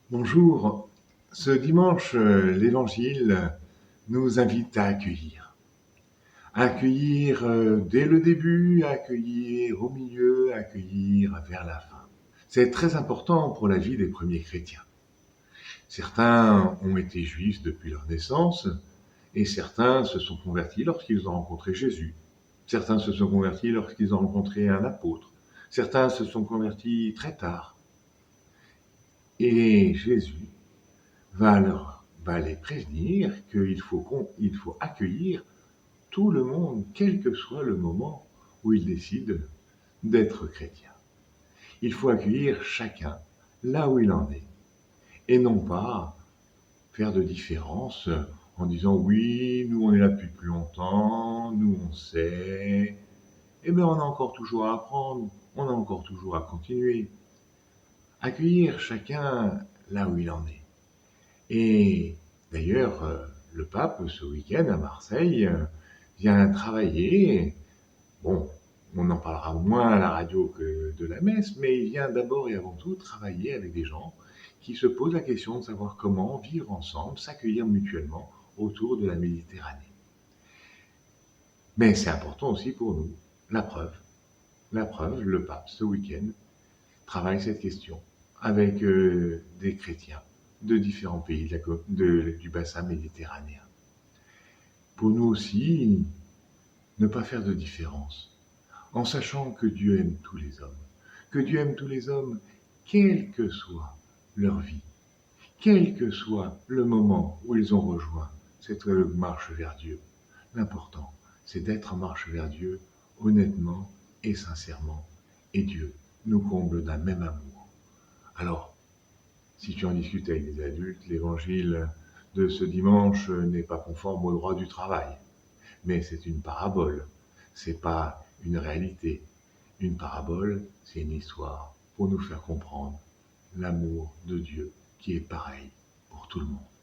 Bonjour. Ce dimanche, l'Évangile nous invite à accueillir. À accueillir dès le début, à accueillir au milieu, à accueillir vers la fin. C'est très important pour la vie des premiers chrétiens. Certains ont été juifs depuis leur naissance et certains se sont convertis lorsqu'ils ont rencontré Jésus. Certains se sont convertis lorsqu'ils ont rencontré un apôtre. Certains se sont convertis très tard. Et Jésus va les prévenir qu'il faut accueillir tout le monde, quel que soit le moment où ils décident d'être chrétiens. Il faut accueillir chacun là où il en est, et non pas faire de différence en disant oui, nous on est là depuis plus longtemps, nous on sait, eh bien on a encore toujours à apprendre, on a encore toujours à continuer. Accueillir chacun là où il en est. Et d'ailleurs, le pape, ce week-end à Marseille, vient travailler. Bon, on en parlera moins à la radio que de la messe, mais il vient d'abord et avant tout travailler avec des gens qui se posent la question de savoir comment vivre ensemble, s'accueillir mutuellement autour de la Méditerranée. Mais c'est important aussi pour nous, la preuve. La preuve, le pape, ce week-end, travaille cette question avec des chrétiens de différents pays du bassin méditerranéen. Pour nous aussi, ne pas faire de différence, en sachant que Dieu aime tous les hommes, que Dieu aime tous les hommes, quelle que soit leur vie, quel que soit le moment où ils ont rejoint cette marche vers Dieu. L'important, c'est d'être en marche vers Dieu honnêtement et sincèrement, et Dieu nous comble d'un même amour. Alors, si tu en discutes avec des adultes, l'évangile de ce dimanche n'est pas conforme au droit du travail. Mais c'est une parabole, c'est pas une réalité. Une parabole, c'est une histoire pour nous faire comprendre l'amour de Dieu qui est pareil pour tout le monde.